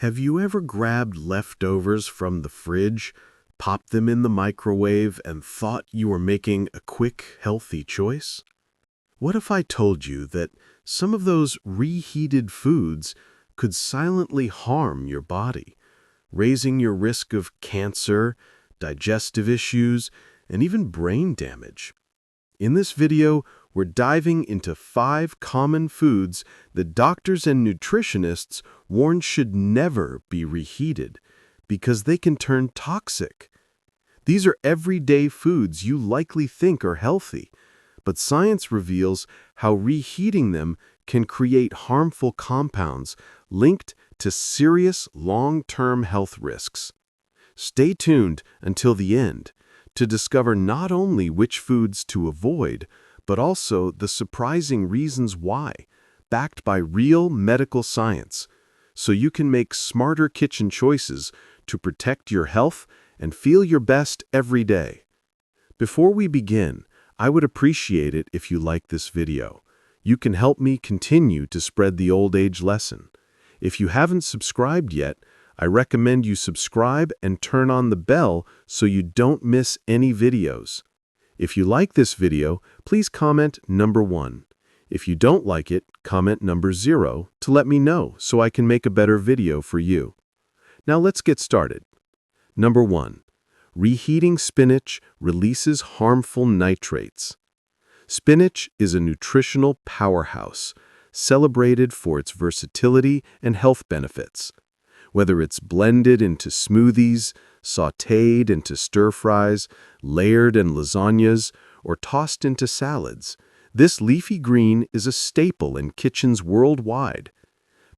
Have you ever grabbed leftovers from the fridge, popped them in the microwave, and thought you were making a quick, healthy choice? What if I told you that some of those reheated foods could silently harm your body, raising your risk of cancer, digestive issues, and even brain damage? In this video, we're diving into 5 common foods that doctors and nutritionists warn should never be reheated because they can turn toxic. These are everyday foods you likely think are healthy, but science reveals how reheating them can create harmful compounds linked to serious long-term health risks. Stay tuned until the end to discover not only which foods to avoid, but also the surprising reasons why, backed by real medical science, so you can make smarter kitchen choices to protect your health and feel your best every day. Before we begin, I would appreciate it if you like this video. You can help me continue to spread the old age lesson. If you haven't subscribed yet, I recommend you subscribe and turn on the bell so you don't miss any videos. If you like this video, please comment number 1. If you don't like it, comment number 0 to let me know so I can make a better video for you. Now let's get started. Number 1. Reheating spinach releases harmful nitrates. Spinach is a nutritional powerhouse, celebrated for its versatility and health benefits. Whether it's blended into smoothies, sautéed into stir-fries, layered in lasagnas, or tossed into salads, this leafy green is a staple in kitchens worldwide.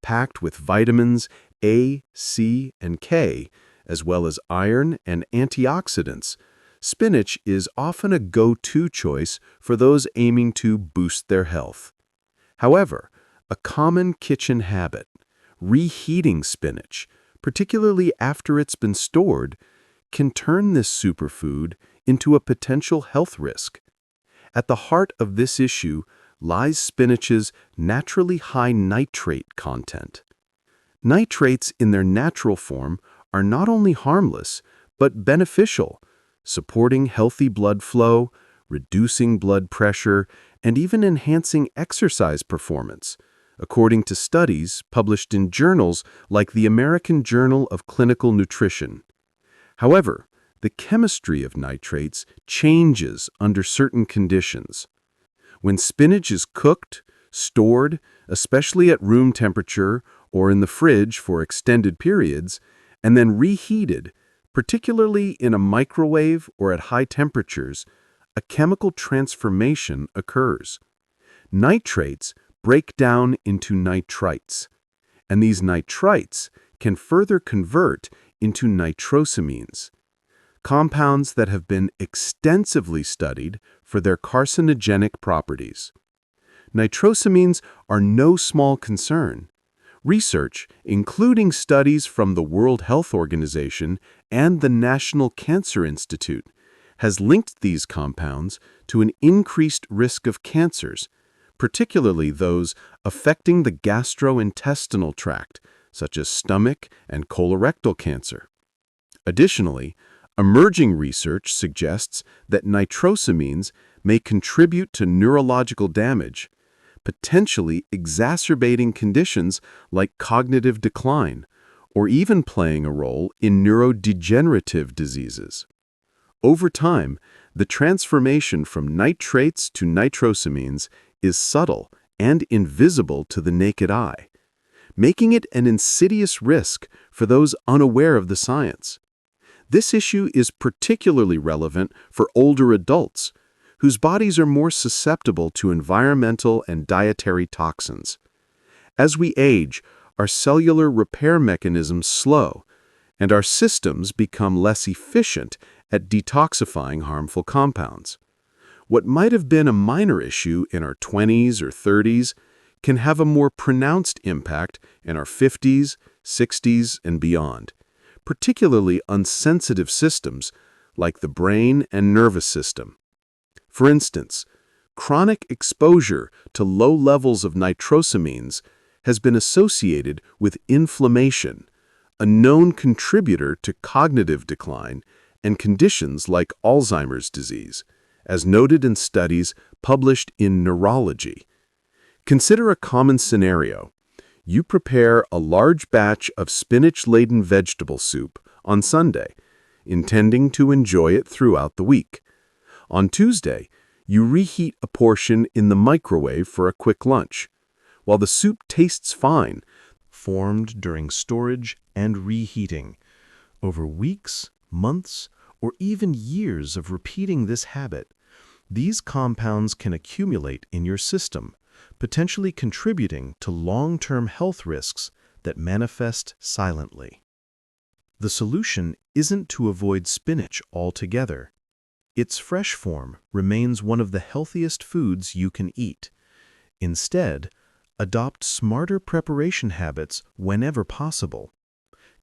Packed with vitamins A, C, and K, as well as iron and antioxidants, spinach is often a go-to choice for those aiming to boost their health. However, a common kitchen habit, reheating spinach, particularly after it's been stored, can turn this superfood into a potential health risk. At the heart of this issue lies spinach's naturally high nitrate content. Nitrates in their natural form are not only harmless, but beneficial, supporting healthy blood flow, reducing blood pressure, and even enhancing exercise performance, according to studies published in journals like the American Journal of Clinical Nutrition. However, the chemistry of nitrates changes under certain conditions. When spinach is cooked, stored, especially at room temperature or in the fridge for extended periods, and then reheated, particularly in a microwave or at high temperatures, a chemical transformation occurs. Nitrates break down into nitrites, and these nitrites can further convert into nitrosamines, compounds that have been extensively studied for their carcinogenic properties. Nitrosamines are no small concern. Research, including studies from the World Health Organization and the National Cancer Institute, has linked these compounds to an increased risk of cancers, particularly those affecting the gastrointestinal tract, such as stomach and colorectal cancer. Additionally, emerging research suggests that nitrosamines may contribute to neurological damage, potentially exacerbating conditions like cognitive decline, or even playing a role in neurodegenerative diseases. Over time, the transformation from nitrates to nitrosamines is subtle and invisible to the naked eye, making it an insidious risk for those unaware of the science. This issue is particularly relevant for older adults, whose bodies are more susceptible to environmental and dietary toxins. As we age, our cellular repair mechanisms slow, and our systems become less efficient at detoxifying harmful compounds. What might have been a minor issue in our 20s or 30s can have a more pronounced impact in our 50s, 60s, and beyond, particularly on sensitive systems like the brain and nervous system. For instance, chronic exposure to low levels of nitrosamines has been associated with inflammation, a known contributor to cognitive decline and conditions like Alzheimer's disease, as noted in studies published in Neurology. Consider a common scenario. You prepare a large batch of spinach-laden vegetable soup on Sunday, intending to enjoy it throughout the week. On Tuesday, you reheat a portion in the microwave for a quick lunch. While the soup tastes fine, formed during storage and reheating. Over weeks, months, or even years of repeating this habit, these compounds can accumulate in your system, potentially contributing to long-term health risks that manifest silently. The solution isn't to avoid spinach altogether. Its fresh form remains one of the healthiest foods you can eat. Instead, adopt smarter preparation habits whenever possible.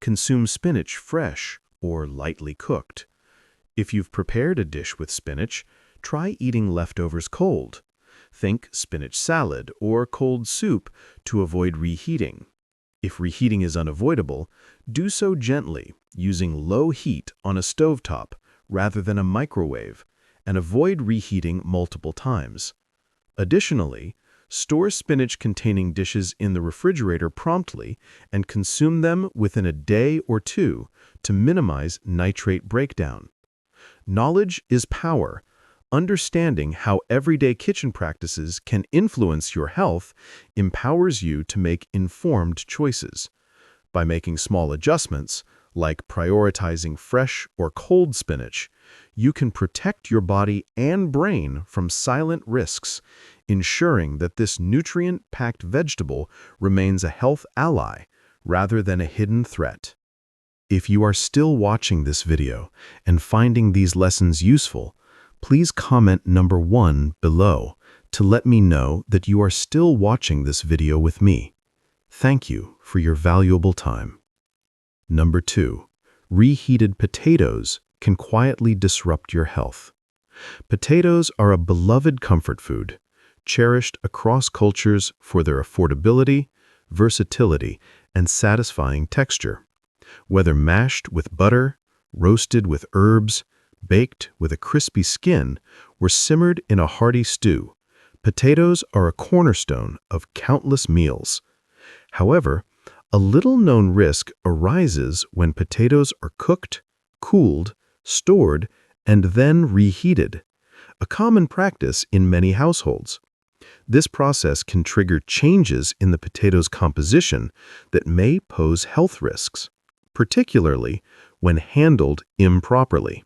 Consume spinach fresh or lightly cooked. If you've prepared a dish with spinach, try eating leftovers cold. Think spinach salad or cold soup to avoid reheating. If reheating is unavoidable, do so gently, using low heat on a stovetop rather than a microwave, and avoid reheating multiple times. Additionally, store spinach-containing dishes in the refrigerator promptly and consume them within a day or two to minimize nitrate breakdown. Knowledge is power. Understanding how everyday kitchen practices can influence your health empowers you to make informed choices. By making small adjustments, like prioritizing fresh or cold spinach, you can protect your body and brain from silent risks, ensuring that this nutrient-packed vegetable remains a health ally rather than a hidden threat. If you are still watching this video and finding these lessons useful, please comment number 1 below to let me know that you are still watching this video with me. Thank you for your valuable time. Number 2. Reheated potatoes can quietly disrupt your health. Potatoes are a beloved comfort food, cherished across cultures for their affordability, versatility, and satisfying texture. Whether mashed with butter, roasted with herbs, baked with a crispy skin, or simmered in a hearty stew, potatoes are a cornerstone of countless meals. However, a little-known risk arises when potatoes are cooked, cooled, stored, and then reheated, a common practice in many households. This process can trigger changes in the potato's composition that may pose health risks, particularly when handled improperly.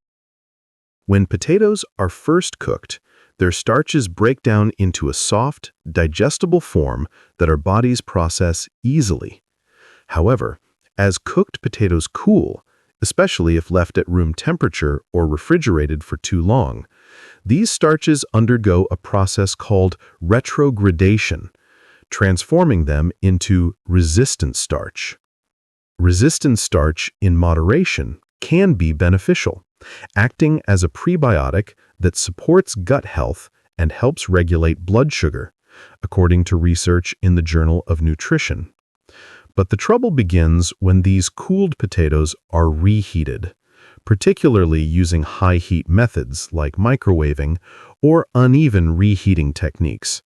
When potatoes are first cooked, their starches break down into a soft, digestible form that our bodies process easily. However, as cooked potatoes cool, especially if left at room temperature or refrigerated for too long, these starches undergo a process called retrogradation, transforming them into resistant starch. Resistant starch, in moderation, can be beneficial, acting as a prebiotic that supports gut health and helps regulate blood sugar, according to research in the Journal of Nutrition. But the trouble begins when these cooled potatoes are reheated, particularly using high-heat methods like microwaving or uneven reheating techniques.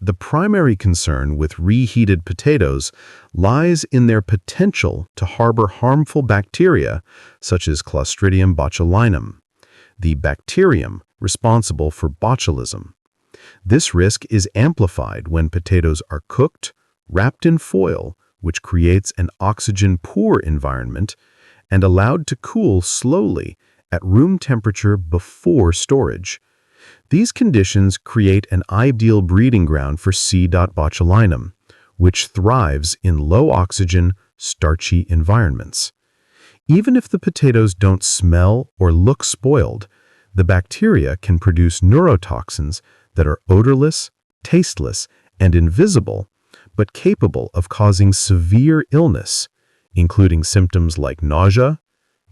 The primary concern with reheated potatoes lies in their potential to harbor harmful bacteria such as Clostridium botulinum, the bacterium responsible for botulism. This risk is amplified when potatoes are cooked, wrapped in foil, which creates an oxygen-poor environment, and allowed to cool slowly at room temperature before storage. These conditions create an ideal breeding ground for C. botulinum, which thrives in low-oxygen, starchy environments. Even if the potatoes don't smell or look spoiled, the bacteria can produce neurotoxins that are odorless, tasteless, and invisible, but capable of causing severe illness, including symptoms like nausea,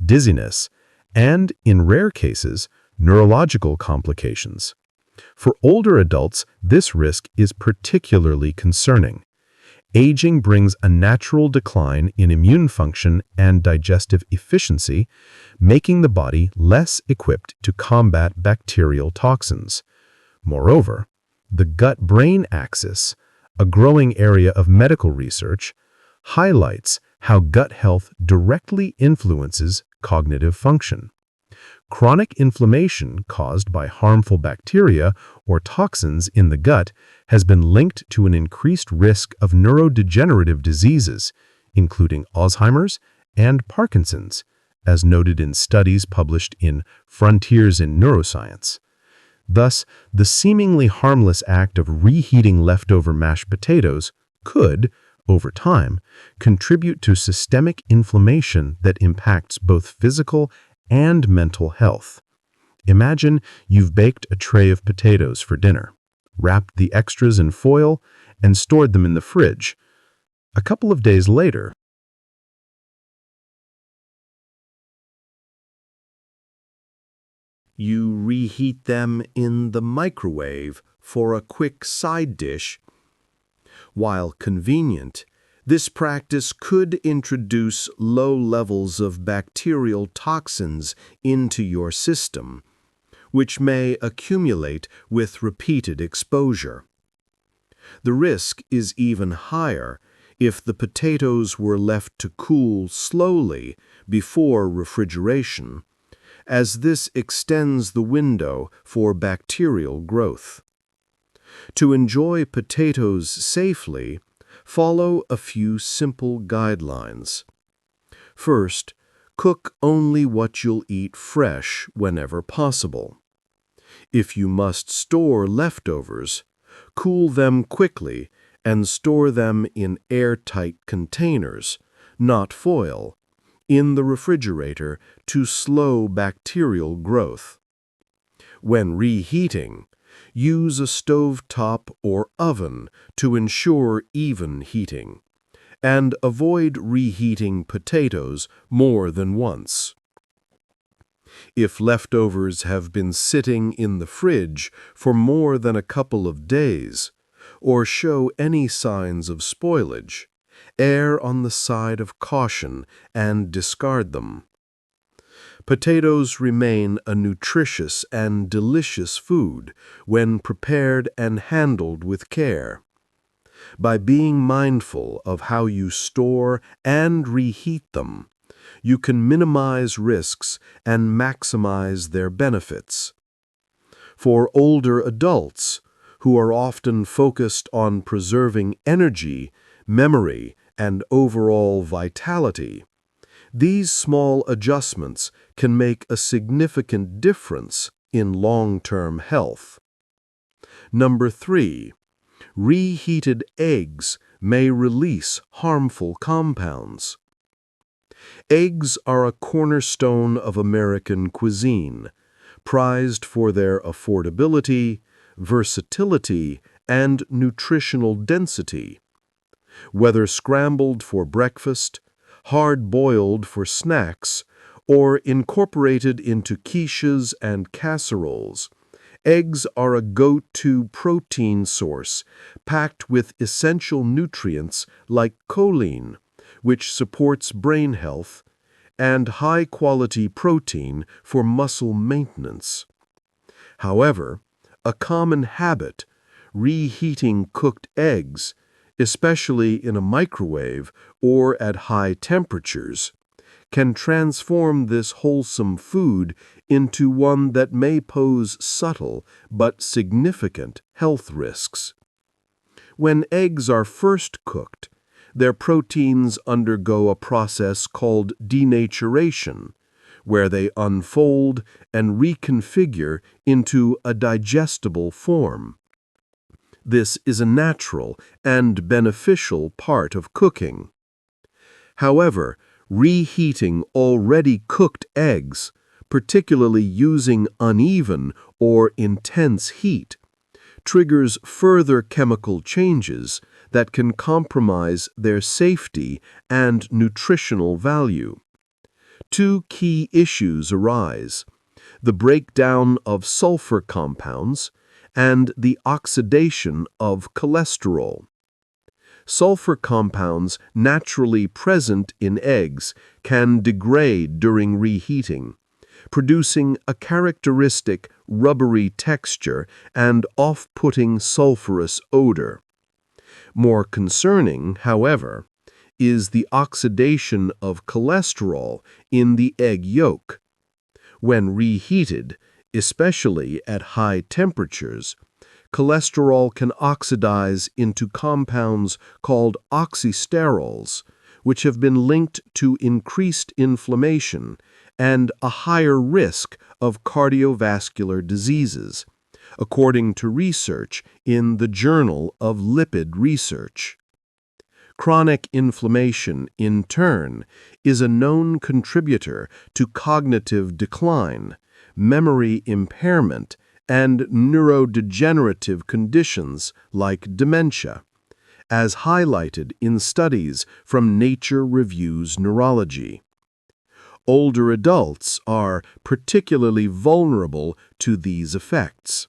dizziness, and, in rare cases, neurological complications. For older adults, this risk is particularly concerning. Aging brings a natural decline in immune function and digestive efficiency, making the body less equipped to combat bacterial toxins. Moreover, the gut-brain axis, a growing area of medical research, highlights how gut health directly influences cognitive function. Chronic inflammation caused by harmful bacteria or toxins in the gut has been linked to an increased risk of neurodegenerative diseases, including Alzheimer's and Parkinson's, as noted in studies published in Frontiers in Neuroscience. Thus, the seemingly harmless act of reheating leftover mashed potatoes could, over time, contribute to systemic inflammation that impacts both physical and mental health. Imagine you've baked a tray of potatoes for dinner, wrapped the extras in foil, and stored them in the fridge. A couple of days later, you reheat them in the microwave for a quick side dish. While convenient, this practice could introduce low levels of bacterial toxins into your system, which may accumulate with repeated exposure. The risk is even higher if the potatoes were left to cool slowly before refrigeration, as this extends the window for bacterial growth. To enjoy potatoes safely, follow a few simple guidelines. First, cook only what you'll eat fresh whenever possible. If you must store leftovers, cool them quickly and store them in airtight containers, not foil, in the refrigerator to slow bacterial growth. When reheating, use a stovetop or oven to ensure even heating, and avoid reheating potatoes more than once. If leftovers have been sitting in the fridge for more than a couple of days, or show any signs of spoilage, err on the side of caution and discard them. Potatoes remain a nutritious and delicious food when prepared and handled with care. By being mindful of how you store and reheat them, you can minimize risks and maximize their benefits. For older adults, who are often focused on preserving energy, memory, and overall vitality, these small adjustments can make a significant difference in long-term health. Number 3. Reheated eggs may release harmful compounds. Eggs are a cornerstone of American cuisine, prized for their affordability, versatility, and nutritional density. Whether scrambled for breakfast, hard-boiled for snacks, or incorporated into quiches and casseroles, eggs are a go-to protein source packed with essential nutrients like choline, which supports brain health, and high-quality protein for muscle maintenance. However, a common habit, reheating cooked eggs, especially in a microwave or at high temperatures, can transform this wholesome food into one that may pose subtle but significant health risks. When eggs are first cooked, their proteins undergo a process called denaturation, where they unfold and reconfigure into a digestible form. This is a natural and beneficial part of cooking. However, reheating already cooked eggs, particularly using uneven or intense heat, triggers further chemical changes that can compromise their safety and nutritional value. Two key issues arise: the breakdown of sulfur compounds and the oxidation of cholesterol. sulfur compounds naturally present in eggs can degrade during reheating, producing a characteristic rubbery texture and off-putting sulfurous odor. More concerning, however, is the oxidation of cholesterol in the egg yolk. When reheated, especially at high temperatures, cholesterol can oxidize into compounds called oxysterols, which have been linked to increased inflammation and a higher risk of cardiovascular diseases, according to research in the Journal of Lipid Research. Chronic inflammation, in turn, is a known contributor to cognitive decline, memory impairment, and neurodegenerative conditions like dementia, as highlighted in studies from Nature Reviews Neurology. Older adults are particularly vulnerable to these effects.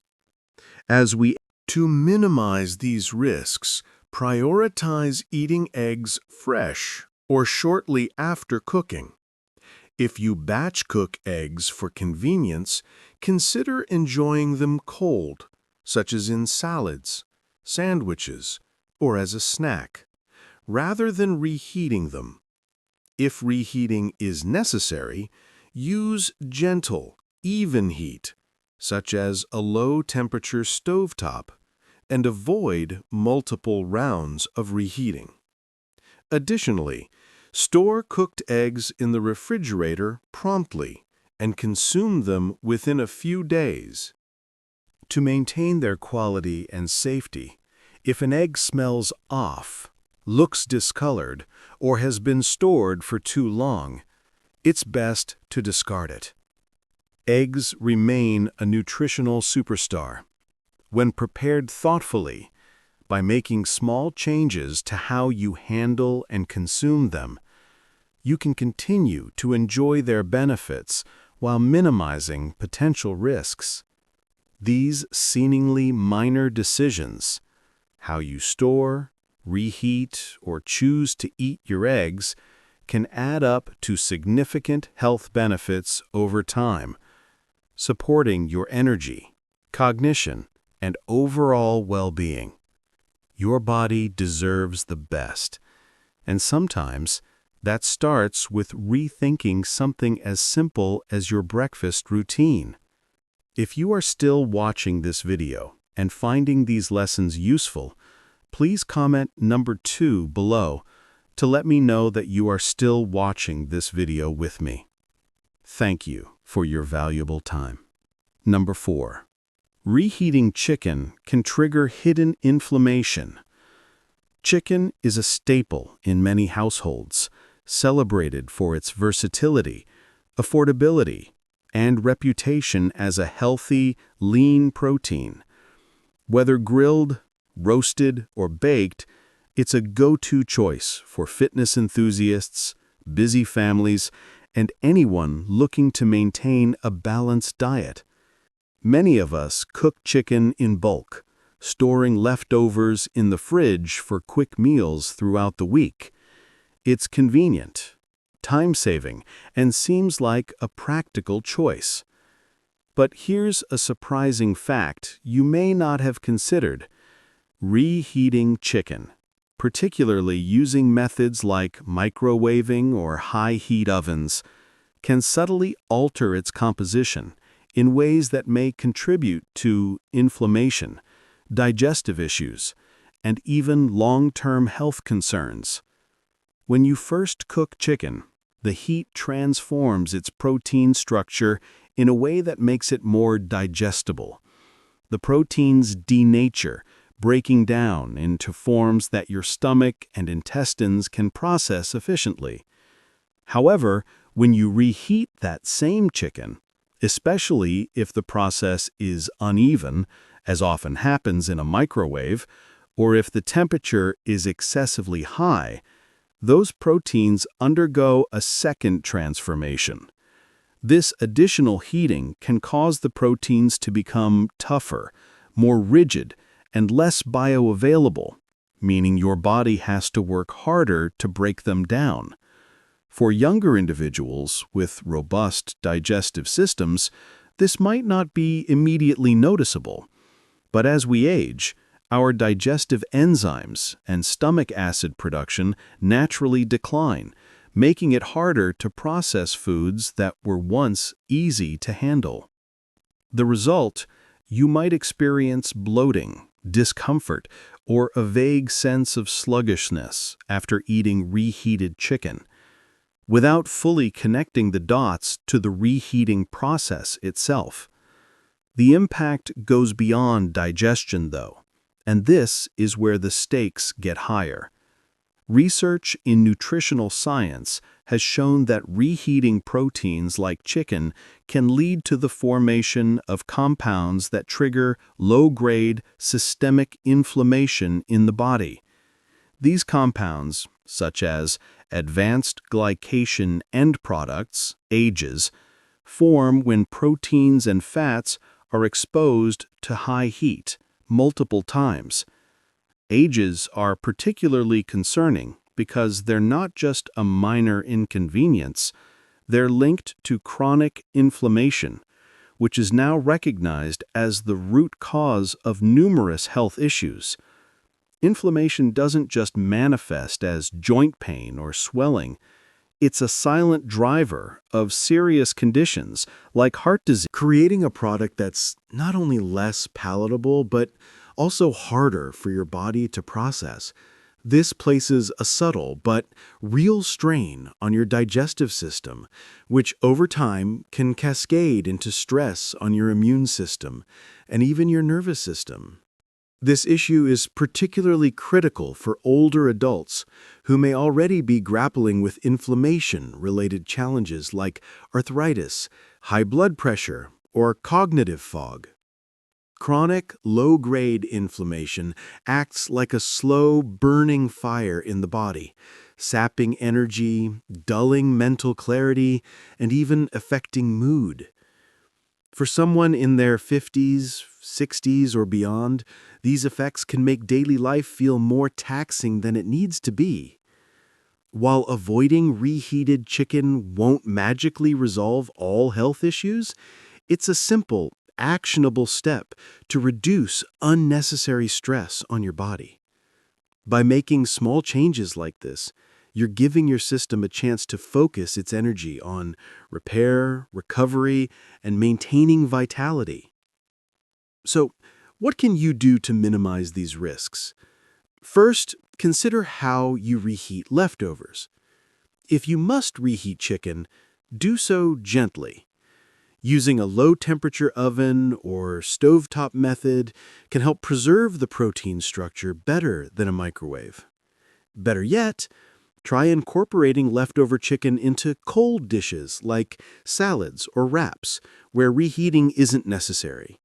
To minimize these risks, prioritize eating eggs fresh or shortly after cooking. If you batch cook eggs for convenience, consider enjoying them cold, such as in salads, sandwiches, or as a snack, rather than reheating them. If reheating is necessary, use gentle, even heat, such as a low-temperature stovetop, and avoid multiple rounds of reheating. Additionally, store cooked eggs in the refrigerator promptly and consume them within a few days. To maintain their quality and safety, if an egg smells off, looks discolored, or has been stored for too long, it's best to discard it. Eggs remain a nutritional superstar. When prepared thoughtfully, by making small changes to how you handle and consume them, you can continue to enjoy their benefits while minimizing potential risks. These seemingly minor decisions, how you store, reheat, or choose to eat your eggs, can add up to significant health benefits over time, supporting your energy, cognition, and overall well-being. Your body deserves the best, and sometimes that starts with rethinking something as simple as your breakfast routine. If you are still watching this video and finding these lessons useful, please comment number 2 below to let me know that you are still watching this video with me. Thank you for your valuable time. Number 4. Reheating chicken can trigger hidden inflammation. Chicken is a staple in many households, celebrated for its versatility, affordability, and reputation as a healthy, lean protein. Whether grilled, roasted, or baked, it's a go-to choice for fitness enthusiasts, busy families, and anyone looking to maintain a balanced diet. Many of us cook chicken in bulk, storing leftovers in the fridge for quick meals throughout the week. It's convenient, time-saving, and seems like a practical choice. But here's a surprising fact you may not have considered. Reheating chicken, particularly using methods like microwaving or high-heat ovens, can subtly alter its composition in ways that may contribute to inflammation, digestive issues, and even long-term health concerns. When you first cook chicken, the heat transforms its protein structure in a way that makes it more digestible. The proteins denature, breaking down into forms that your stomach and intestines can process efficiently. However, when you reheat that same chicken, especially if the process is uneven, as often happens in a microwave, or if the temperature is excessively high, those proteins undergo a second transformation. This additional heating can cause the proteins to become tougher, more rigid, and less bioavailable, meaning your body has to work harder to break them down. For younger individuals with robust digestive systems, this might not be immediately noticeable. But as we age, our digestive enzymes and stomach acid production naturally decline, making it harder to process foods that were once easy to handle. The result, you might experience bloating, discomfort, or a vague sense of sluggishness after eating reheated chicken, without fully connecting the dots to the reheating process itself. The impact goes beyond digestion, though, and this is where the stakes get higher. Research in nutritional science has shown that reheating proteins like chicken can lead to the formation of compounds that trigger low-grade systemic inflammation in the body. These compounds, such as advanced glycation end products, AGEs, form when proteins and fats are exposed to high heat multiple times. AGEs are particularly concerning because they're not just a minor inconvenience, they're linked to chronic inflammation, which is now recognized as the root cause of numerous health issues. Inflammation doesn't just manifest as joint pain or swelling. It's a silent driver of serious conditions like heart disease, creating a product that's not only less palatable but also harder for your body to process. This places a subtle but real strain on your digestive system, which over time can cascade into stress on your immune system and even your nervous system. This issue is particularly critical for older adults who may already be grappling with inflammation-related challenges like arthritis, high blood pressure, or cognitive fog. Chronic, low-grade inflammation acts like a slow, burning fire in the body, sapping energy, dulling mental clarity, and even affecting mood. For someone in their 50s, 60s, or beyond, these effects can make daily life feel more taxing than it needs to be. While avoiding reheated chicken won't magically resolve all health issues, it's a simple, actionable step to reduce unnecessary stress on your body. By making small changes like this, you're giving your system a chance to focus its energy on repair, recovery, and maintaining vitality. So, what can you do to minimize these risks? First, consider how you reheat leftovers. If you must reheat chicken, do so gently. Using a low-temperature oven or stovetop method can help preserve the protein structure better than a microwave. Better yet, try incorporating leftover chicken into cold dishes like salads or wraps, where reheating isn't necessary.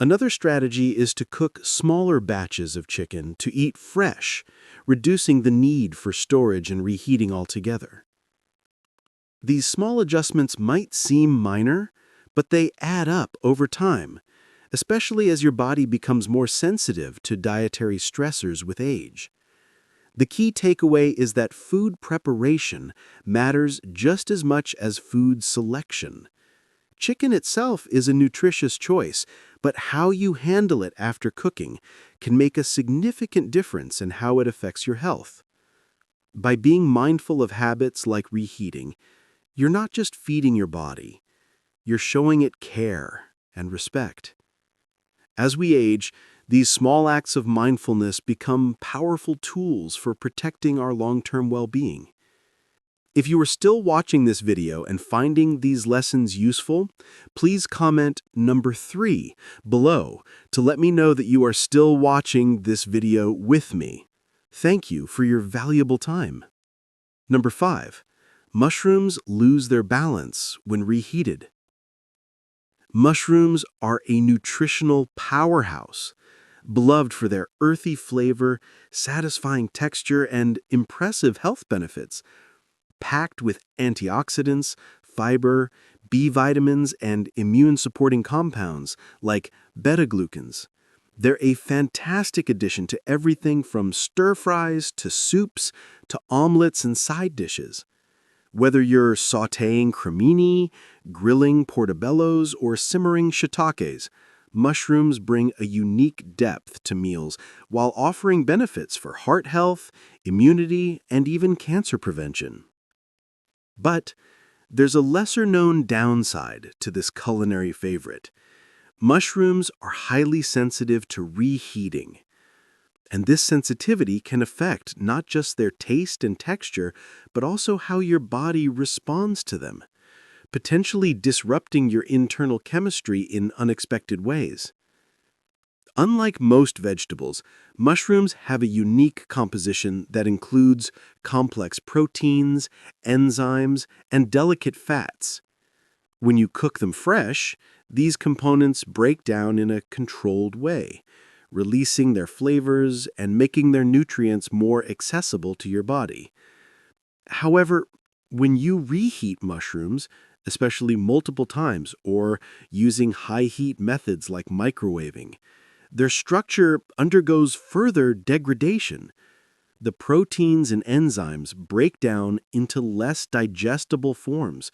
Another strategy is to cook smaller batches of chicken to eat fresh, reducing the need for storage and reheating altogether. These small adjustments might seem minor, but they add up over time, especially as your body becomes more sensitive to dietary stressors with age. The key takeaway is that food preparation matters just as much as food selection. Chicken itself is a nutritious choice, but how you handle it after cooking can make a significant difference in how it affects your health. By being mindful of habits like reheating, you're not just feeding your body, you're showing it care and respect. As we age, these small acts of mindfulness become powerful tools for protecting our long-term well-being. If you are still watching this video and finding these lessons useful, please comment number 3 below to let me know that you are still watching this video with me. Thank you for your valuable time. Number 5. Mushrooms lose their balance when reheated. Mushrooms are a nutritional powerhouse, beloved for their earthy flavor, satisfying texture, and impressive health benefits. Packed with antioxidants, fiber, B vitamins, and immune-supporting compounds like beta-glucans. They're a fantastic addition to everything from stir-fries to soups to omelets and side dishes. Whether you're sautéing cremini, grilling portobellos, or simmering shiitakes, mushrooms bring a unique depth to meals while offering benefits for heart health, immunity, and even cancer prevention. But there's a lesser-known downside to this culinary favorite. Mushrooms are highly sensitive to reheating, and this sensitivity can affect not just their taste and texture, but also how your body responds to them, potentially disrupting your internal chemistry in unexpected ways. Unlike most vegetables, mushrooms have a unique composition that includes complex proteins, enzymes, and delicate fats. When you cook them fresh, these components break down in a controlled way, releasing their flavors and making their nutrients more accessible to your body. However, when you reheat mushrooms, especially multiple times or using high-heat methods like microwaving, their structure undergoes further degradation. The proteins and enzymes break down into less digestible forms,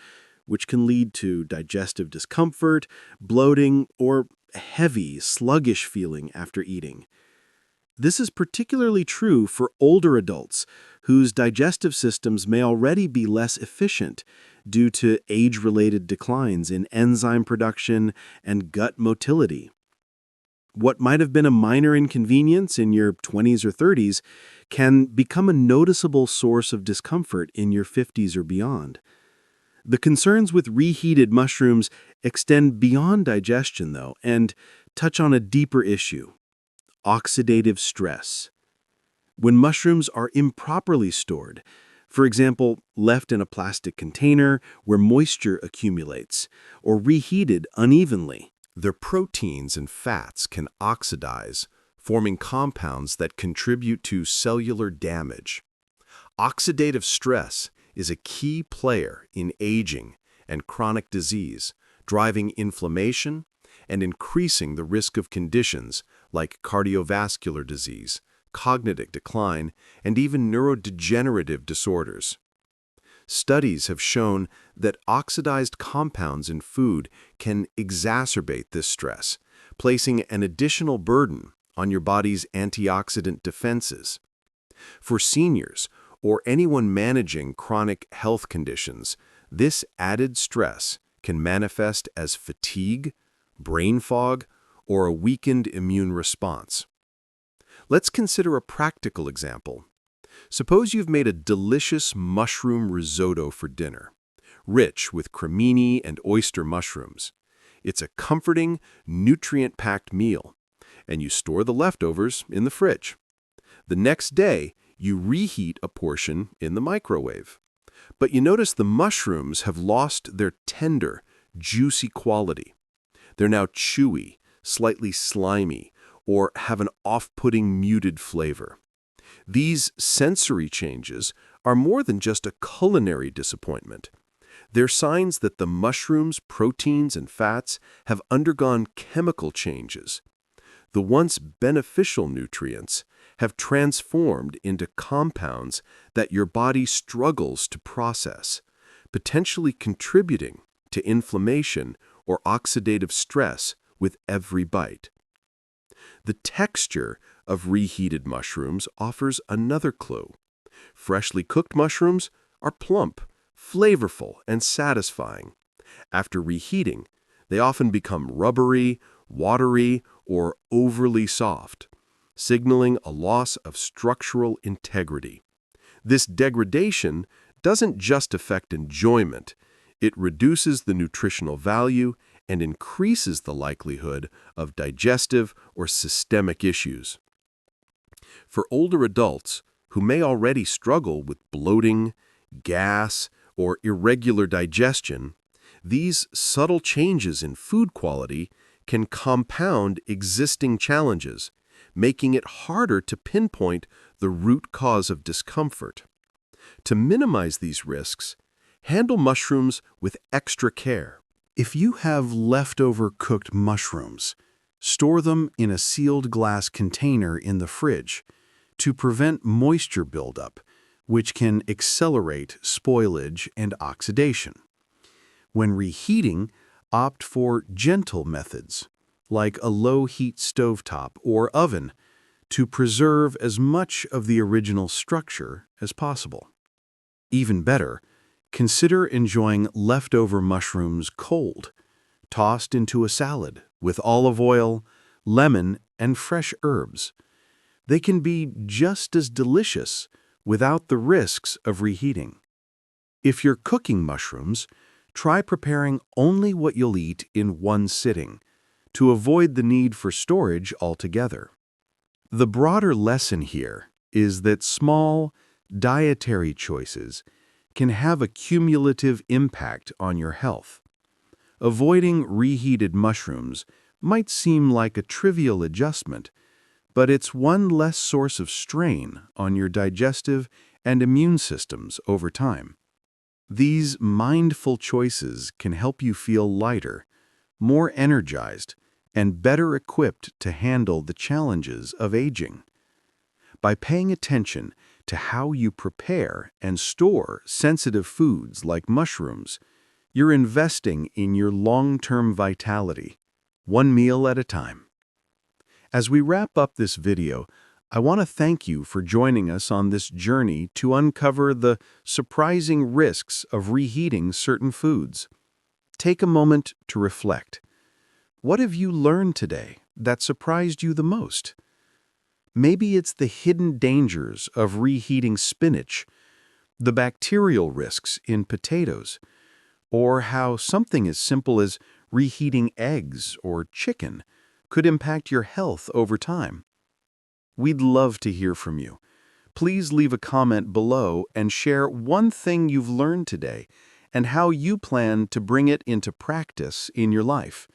which can lead to digestive discomfort, bloating, or heavy, sluggish feeling after eating. This is particularly true for older adults whose digestive systems may already be less efficient due to age-related declines in enzyme production and gut motility. What might have been a minor inconvenience in your 20s or 30s can become a noticeable source of discomfort in your 50s or beyond. The concerns with reheated mushrooms extend beyond digestion, though, and touch on a deeper issue: oxidative stress. When mushrooms are improperly stored, for example, left in a plastic container where moisture accumulates, or reheated unevenly, their proteins and fats can oxidize, forming compounds that contribute to cellular damage. Oxidative stress is a key player in aging and chronic disease, driving inflammation and increasing the risk of conditions like cardiovascular disease, cognitive decline, and even neurodegenerative disorders. Studies have shown that oxidized compounds in food can exacerbate this stress, placing an additional burden on your body's antioxidant defenses. For seniors or anyone managing chronic health conditions, this added stress can manifest as fatigue, brain fog, or a weakened immune response. Let's consider a practical example. Suppose you've made a delicious mushroom risotto for dinner, rich with cremini and oyster mushrooms. It's a comforting, nutrient-packed meal, and you store the leftovers in the fridge. The next day, you reheat a portion in the microwave. But you notice the mushrooms have lost their tender, juicy quality. They're now chewy, slightly slimy, or have an off-putting muted flavor. These sensory changes are more than just a culinary disappointment. They're signs that the mushroom's proteins and fats have undergone chemical changes. The once beneficial nutrients have transformed into compounds that your body struggles to process, potentially contributing to inflammation or oxidative stress with every bite. The texture of reheated mushrooms offers another clue. Freshly cooked mushrooms are plump, flavorful, and satisfying. After reheating, they often become rubbery, watery, or overly soft, signaling a loss of structural integrity. This degradation doesn't just affect enjoyment, it reduces the nutritional value and increases the likelihood of digestive or systemic issues. For older adults who may already struggle with bloating, gas, or irregular digestion, these subtle changes in food quality can compound existing challenges, making it harder to pinpoint the root cause of discomfort. To minimize these risks, handle mushrooms with extra care. If you have leftover cooked mushrooms, Store them in a sealed glass container in the fridge to prevent moisture buildup, which can accelerate spoilage and oxidation. When reheating, opt for gentle methods, like a low-heat stovetop or oven, to preserve as much of the original structure as possible. Even better, consider enjoying leftover mushrooms cold, tossed into a salad with olive oil, lemon, and fresh herbs. They can be just as delicious without the risks of reheating. If you're cooking mushrooms, try preparing only what you'll eat in one sitting, to avoid the need for storage altogether. The broader lesson here is that small, dietary choices can have a cumulative impact on your health. Avoiding reheated mushrooms might seem like a trivial adjustment, but it's one less source of strain on your digestive and immune systems over time. These mindful choices can help you feel lighter, more energized, and better equipped to handle the challenges of aging. By paying attention to how you prepare and store sensitive foods like mushrooms, you're investing in your long-term vitality, one meal at a time. As we wrap up this video, I want to thank you for joining us on this journey to uncover the surprising risks of reheating certain foods. Take a moment to reflect. What have you learned today that surprised you the most? Maybe it's the hidden dangers of reheating spinach, the bacterial risks in potatoes, or how something as simple as reheating eggs or chicken could impact your health over time. We'd love to hear from you. Please leave a comment below and share one thing you've learned today and how you plan to bring it into practice in your life.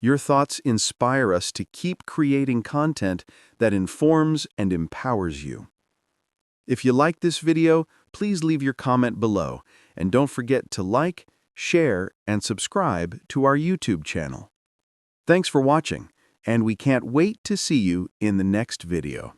Your thoughts inspire us to keep creating content that informs and empowers you. If you like this video, please leave your comment below, and don't forget to like, share, and subscribe to our YouTube channel. Thanks for watching, and we can't wait to see you in the next video.